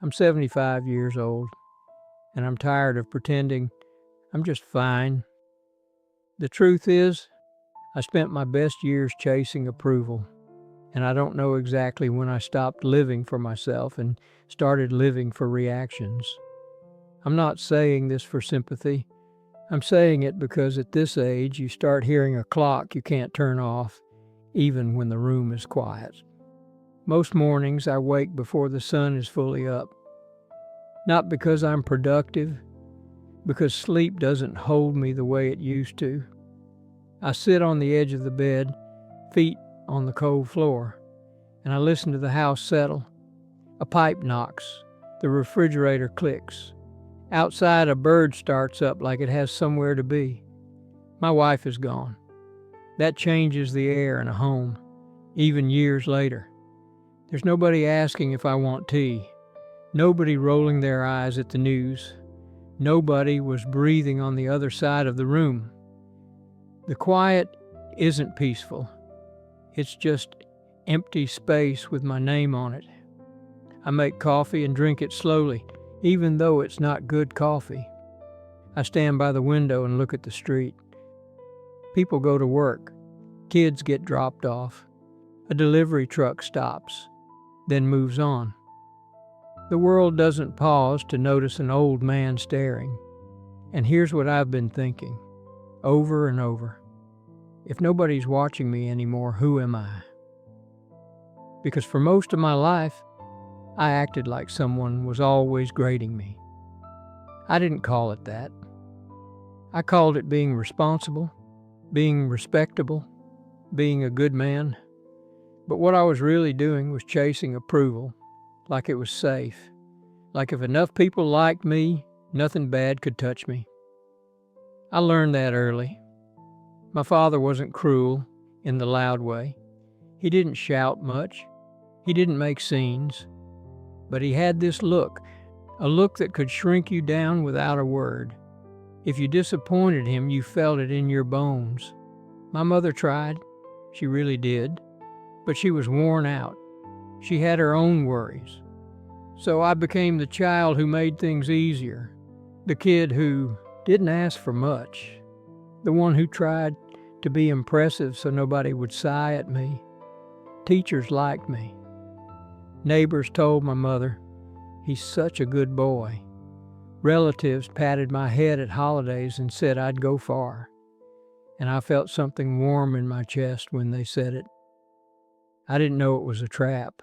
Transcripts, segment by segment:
I'm 75 years old, and I'm tired of pretending I'm just fine. The truth is, I spent my best years chasing approval, and I don't know exactly when I stopped living for myself and started living for reactions. I'm not saying this for sympathy. I'm saying it because at this age you start hearing a clock you can't turn off, even when the room is quiet. Most mornings I wake before the sun is fully up. Not because I'm productive, because sleep doesn't hold me the way it used to. I sit on the edge of the bed, feet on the cold floor, and I listen to the house settle. A pipe knocks, the refrigerator clicks. Outside, a bird starts up like it has somewhere to be. My wife is gone. That changes the air in a home, even years later. There's nobody asking if I want tea. Nobody rolling their eyes at the news. Nobody was breathing on the other side of the room. The quiet isn't peaceful. It's just empty space with my name on it. I make coffee and drink it slowly, even though it's not good coffee. I stand by the window and look at the street. People go to work. Kids get dropped off. A delivery truck stops, then moves on. The world doesn't pause to notice an old man staring. And here's what I've been thinking, over and over. If nobody's watching me anymore, who am I? Because for most of my life, I acted like someone was always grading me. I didn't call it that. I called it being responsible, being respectable, being a good man. But what I was really doing was chasing approval, like it was safe. Like if enough people liked me, nothing bad could touch me. I learned that early. My father wasn't cruel in the loud way. He didn't shout much. He didn't make scenes. But he had this look, a look that could shrink you down without a word. If you disappointed him, you felt it in your bones. My mother tried. She really did. But she was worn out. She had her own worries. So I became the child who made things easier, the kid who didn't ask for much, the one who tried to be impressive so nobody would sigh at me. Teachers liked me. Neighbors told my mother, "He's such a good boy." Relatives patted my head at holidays and said I'd go far. And I felt something warm in my chest when they said it. I didn't know it was a trap.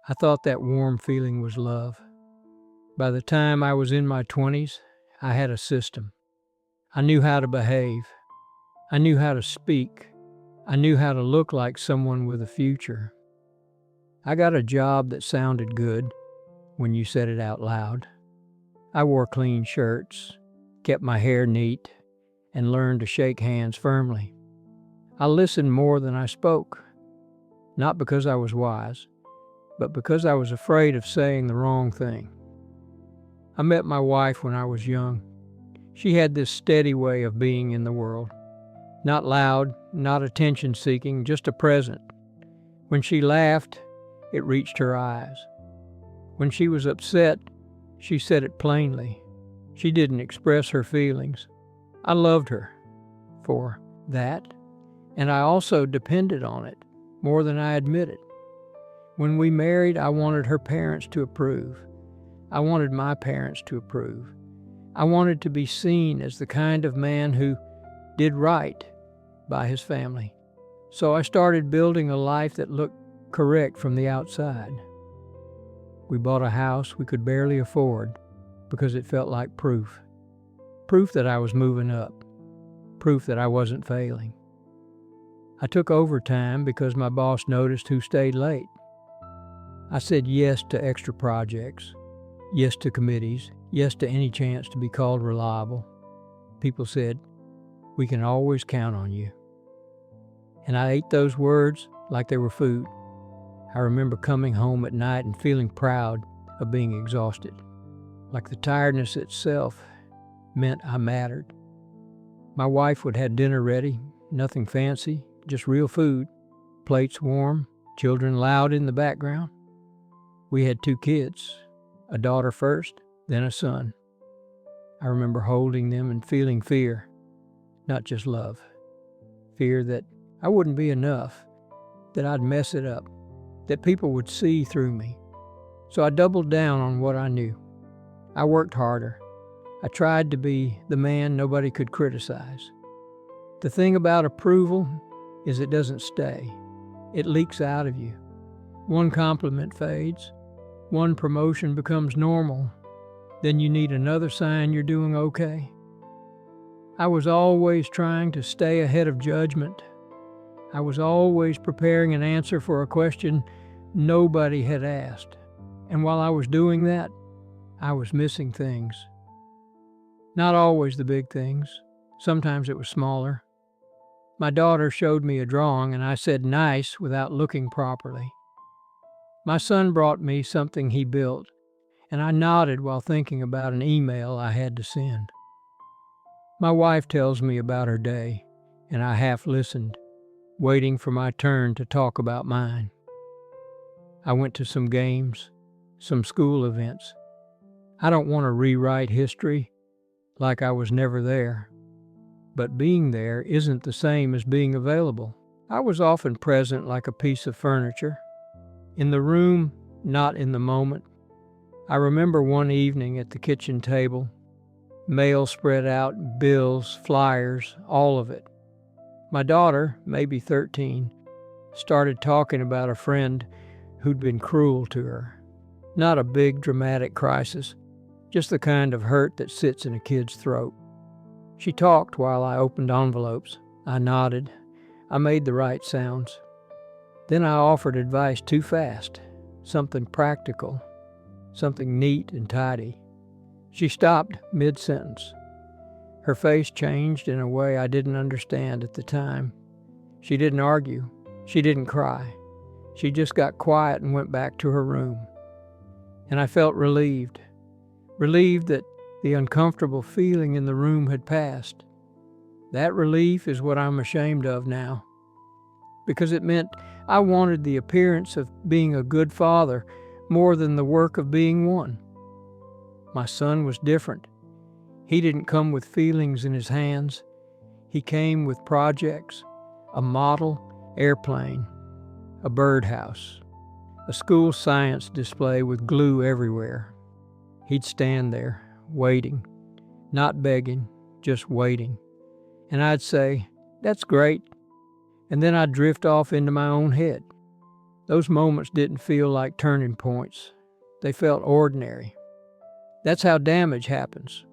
I thought that warm feeling was love. By the time I was in my 20s, I had a system. I knew how to behave. I knew how to speak. I knew how to look like someone with a future. I got a job that sounded good when you said it out loud. I wore clean shirts, kept my hair neat, and learned to shake hands firmly. I listened more than I spoke, not because I was wise, but because I was afraid of saying the wrong thing. I met my wife when I was young. She had this steady way of being in the world. Not loud, not attention-seeking, just a present. When she laughed, it reached her eyes. When she was upset, she said it plainly. She didn't express her feelings. I loved her for that, and I also depended on it more than I admitted. When we married, I wanted her parents to approve. I wanted my parents to approve. I wanted to be seen as the kind of man who did right by his family. So I started building a life that looked correct from the outside. We bought a house we could barely afford because it felt like proof. Proof that I was moving up. Proof that I wasn't failing. I took overtime because my boss noticed who stayed late. I said yes to extra projects, yes to committees, yes to any chance to be called reliable. People said, "We can always count on you." And I ate those words like they were food. I remember coming home at night and feeling proud of being exhausted, like the tiredness itself meant I mattered. My wife would have dinner ready, nothing fancy, just real food, plates warm, children loud in the background. We had 2 kids, a daughter first, then a son. I remember holding them and feeling fear, not just love. Fear that I wouldn't be enough, that I'd mess it up, that people would see through me. So I doubled down on what I knew. I worked harder. I tried to be the man nobody could criticize. The thing about approval is it doesn't stay. It leaks out of you. One compliment fades. One promotion becomes normal. Then you need another sign you're doing okay. I was always trying to stay ahead of judgment. I was always preparing an answer for a question nobody had asked. And while I was doing that, I was missing things. Not always the big things. Sometimes it was smaller. My daughter showed me a drawing and I said nice without looking properly. My son brought me something he built, and I nodded while thinking about an email I had to send. My wife tells me about her day, and I half listened, waiting for my turn to talk about mine. I went to some games, some school events. I don't want to rewrite history like I was never there. But being there isn't the same as being available. I was often present like a piece of furniture. In the room, not in the moment. I remember one evening at the kitchen table, mail spread out, bills, flyers, all of it. My daughter, maybe 13, started talking about a friend who'd been cruel to her. Not a big dramatic crisis, just the kind of hurt that sits in a kid's throat. She talked while I opened envelopes. I nodded. I made the right sounds. Then I offered advice too fast, something practical, something neat and tidy. She stopped mid-sentence. Her face changed in a way I didn't understand at the time. She didn't argue. She didn't cry. She just got quiet and went back to her room. And I felt relieved. Relieved that the uncomfortable feeling in the room had passed. That relief is what I'm ashamed of now. Because it meant I wanted the appearance of being a good father more than the work of being one. My son was different. He didn't come with feelings in his hands. He came with projects, a model airplane, a birdhouse, a school science display with glue everywhere. He'd stand there, waiting, not begging, just waiting. And I'd say, "That's great." And then I'd drift off into my own head. Those moments didn't feel like turning points. They felt ordinary. That's how damage happens.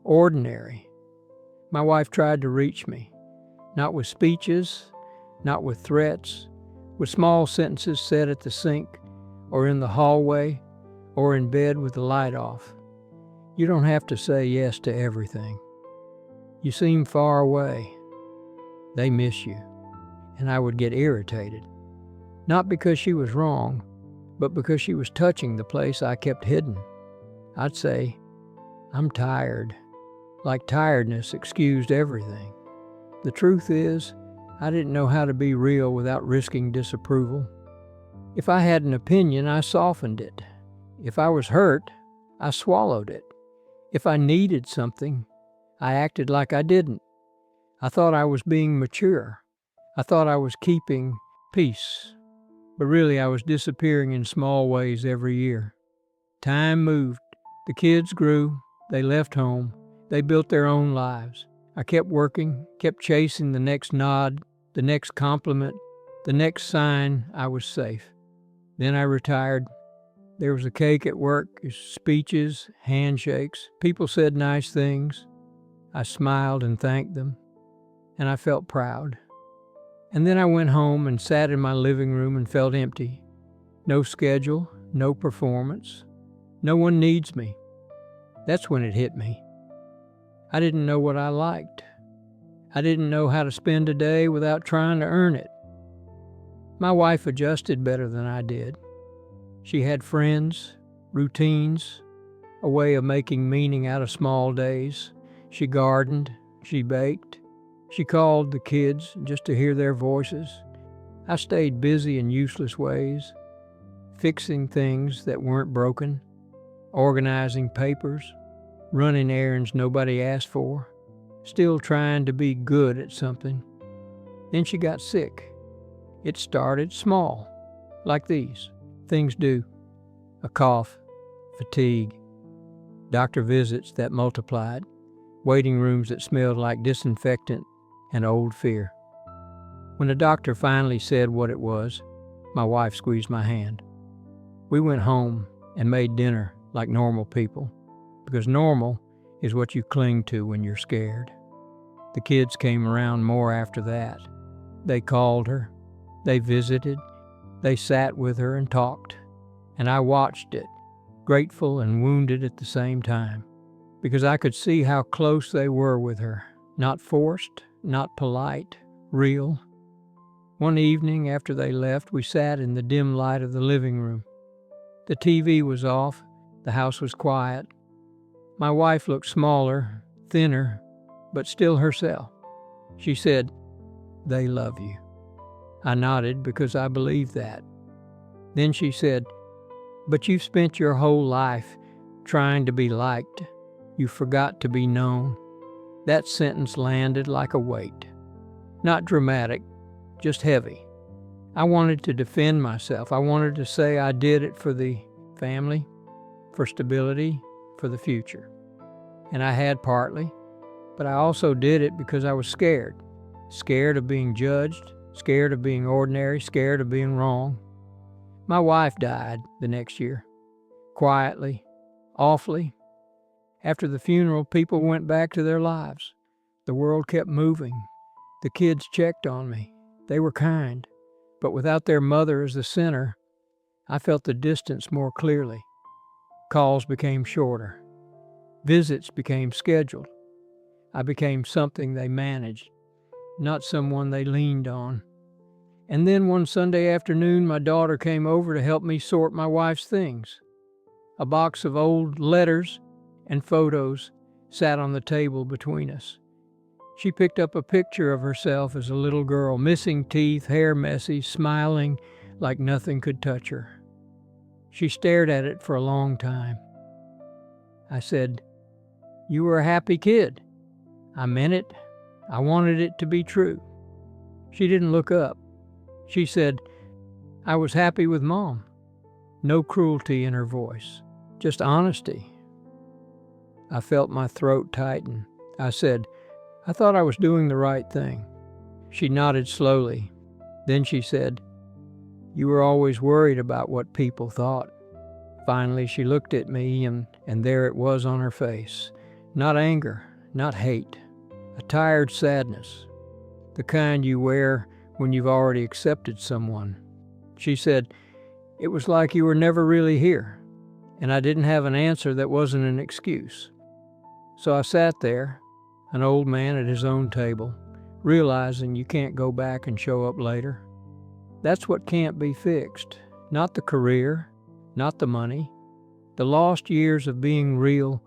Ordinary. My wife tried to reach me, not with speeches, not with threats, with small sentences said at the sink, or in the hallway, or in bed with the light off. You don't have to say yes to everything. You seem far away. They miss you. And I would get irritated. Not because she was wrong, but because she was touching the place I kept hidden. I'd say, "I'm tired," like tiredness excused everything. The truth is, I didn't know how to be real without risking disapproval. If I had an opinion, I softened it. If I was hurt, I swallowed it. If I needed something, I acted like I didn't. I thought I was being mature. I thought I was keeping peace. But really, I was disappearing in small ways every year. Time moved. The kids grew. They left home. They built their own lives. I kept working, kept chasing the next nod, the next compliment, the next sign I was safe. Then I retired. There was a cake at work, speeches, handshakes. People said nice things. I smiled and thanked them, and I felt proud. And then I went home and sat in my living room and felt empty. No schedule, no performance. No one needs me. That's when it hit me. I didn't know what I liked. I didn't know how to spend a day without trying to earn it. My wife adjusted better than I did. She had friends, routines, a way of making meaning out of small days. She gardened, she baked. She called the kids just to hear their voices. I stayed busy in useless ways, fixing things that weren't broken. organizing papers, running errands nobody asked for, still trying to be good at something. Then she got sick. It started small, like these things do: a cough, fatigue, doctor visits that multiplied, waiting rooms that smelled like disinfectant and old fear. When the doctor finally said what it was, my wife squeezed my hand. We went home and made dinner like normal people, because normal is what you cling to when you're scared. The kids came around more after that. They called her, they visited, they sat with her and talked, and I watched it, grateful and wounded at the same time, because I could see how close they were with her, not forced, not polite, real. One evening after they left, we sat in the dim light of the living room. The TV was off, the house was quiet. My wife looked smaller, thinner, but still herself. She said, "They love you." I nodded because I believed that. Then she said, "But you've spent your whole life trying to be liked. You forgot to be known." That sentence landed like a weight. Not dramatic, just heavy. I wanted to defend myself. I wanted to say I did it for the family, for stability, for the future. And I had partly, but I also did it because I was scared. Scared of being judged, scared of being ordinary, scared of being wrong. My wife died the next year, quietly, awfully. After the funeral, people went back to their lives. The world kept moving. The kids checked on me. They were kind. But without their mother as the center, I felt the distance more clearly. Calls became shorter. Visits became scheduled. I became something they managed, not someone they leaned on. And then one Sunday afternoon, my daughter came over to help me sort my wife's things. A box of old letters and photos sat on the table between us. She picked up a picture of herself as a little girl, missing teeth, hair messy, smiling like nothing could touch her. She stared at it for a long time. I said, "You were a happy kid." I meant it. I wanted it to be true. She didn't look up. She said, "I was happy with Mom." No cruelty in her voice, just honesty. I felt my throat tighten. I said, "I thought I was doing the right thing." She nodded slowly. Then she said, "You were always worried about what people thought." Finally, she looked at me, and there it was on her face. Not anger, not hate, a tired sadness, the kind you wear when you've already accepted someone. She said, "It was like you were never really here," and I didn't have an answer that wasn't an excuse. So I sat there, an old man at his own table, realizing you can't go back and show up later. That's what can't be fixed. Not the career, not the money, the lost years of being real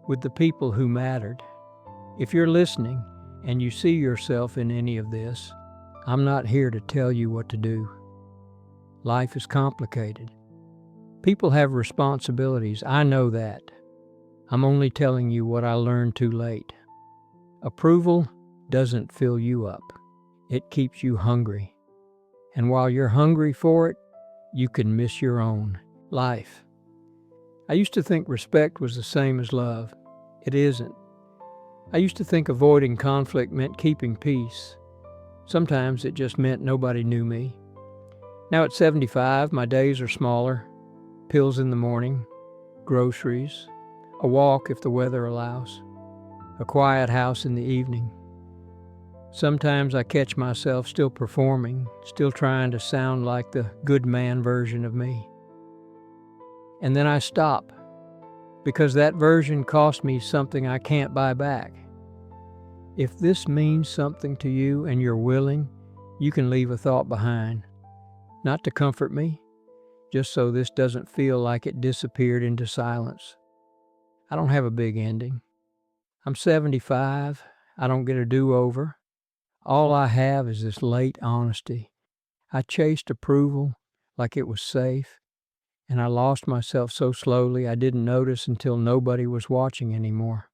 with the people who mattered. If you're listening and you see yourself in any of this, I'm not here to tell you what to do. Life is complicated. People have responsibilities, I know that. I'm only telling you what I learned too late. Approval doesn't fill you up. It keeps you hungry. And while you're hungry for it, you can miss your own life. I used to think respect was the same as love. It isn't. I used to think avoiding conflict meant keeping peace. Sometimes it just meant nobody knew me. Now at 75, my days are smaller. Pills in the morning, groceries, a walk if the weather allows, a quiet house in the evening. Sometimes I catch myself still performing, still trying to sound like the good man version of me. And then I stop, because that version cost me something I can't buy back. If this means something to you and you're willing, you can leave a thought behind. Not to comfort me, just so this doesn't feel like it disappeared into silence. I don't have a big ending. I'm 75. I don't get a do-over. All I have is this late honesty. I chased approval like it was safe, and I lost myself so slowly I didn't notice until nobody was watching anymore.